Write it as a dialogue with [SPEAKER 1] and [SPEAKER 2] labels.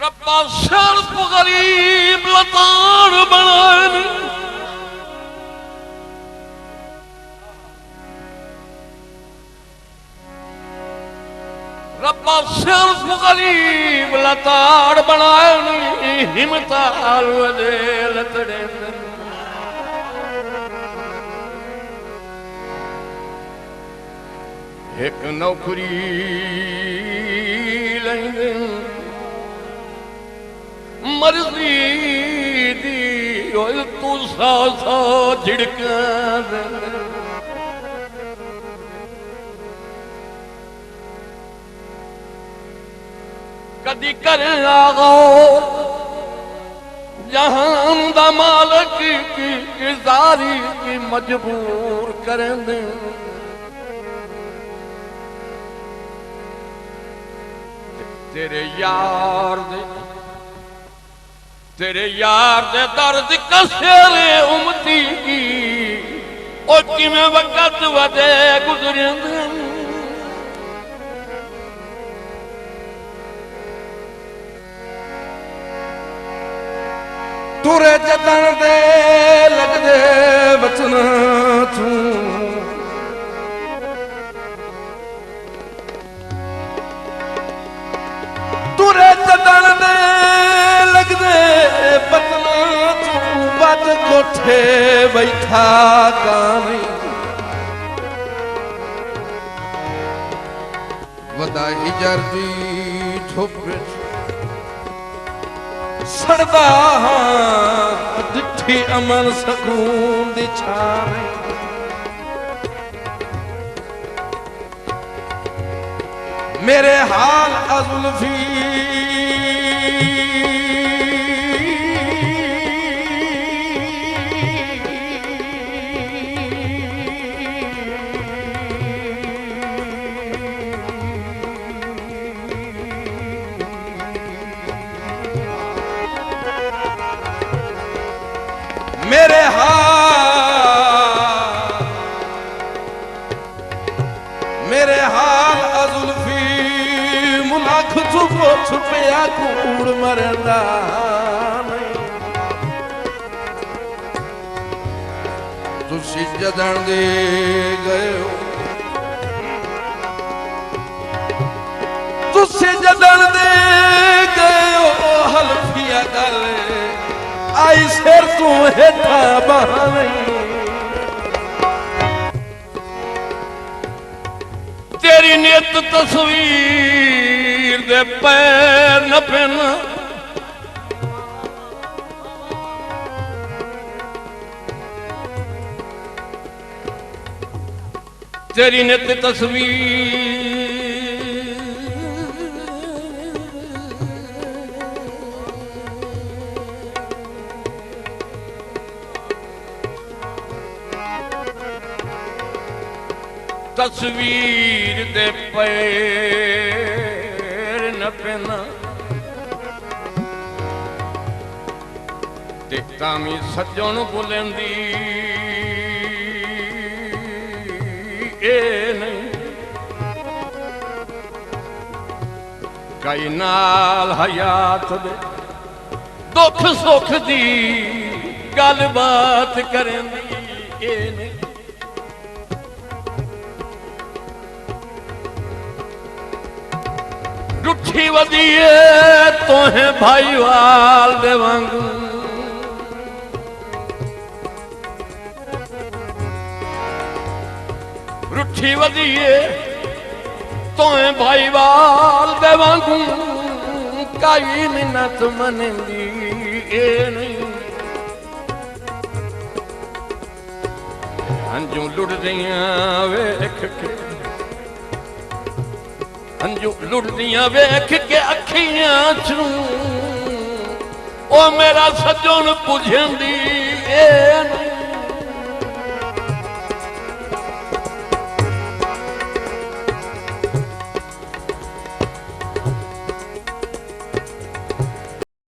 [SPEAKER 1] रब्बा शर्फ गरीब लतार बनाए रब्बा शर्फ गरीब लतार बनाए हिमताल वजे लतड़े एक नौकरी लेंदे मर्जी दी ओए तू सा सा झिड़का दे कदी कर लागो जहान दा मालिक की जारी की मजबूर करेंदे तेरे यार दे दर्द कसेरे उमती की ओ किवें वक्त वदे गुजरेंदे
[SPEAKER 2] तुरे जतन दे लगदे बचन तू तुरे जतन दे लगदे बचन तू बच कोठे बैठा कानी वदाई जर्दी ठुप सड़दा दिठी अमल सकून दी छावे मेरे हाल अजुल्फी मेरे हाल अजुल्फी मुलाख छुपो छुपिया कूड़ मरदा तुसी जदन दे गए तुसी जदन दे गए हल्फिया गल आई सिर तू हेठा बहावे
[SPEAKER 1] तेरी नियत तस्वीर दे पैर न पेन तेरी नियत तस्वीर तस्वीर दे पैर न पेना देखता मी सज्जन बुलंदी ए नहीं कई नाल हयात दे दुख सुख दी गल बात करेंदी ए नहीं रुठी वदिए तोहे भाईवाल दे वांगू रुठी वदिए तोहे भाईवाल दे वांगू काई मिन्नत मनेंदी ए नहीं अंजू लुट दियां वेख के अंजू लुटदियां वेख के अखियां चू ओ मेरा सज्जन पुछंदी ए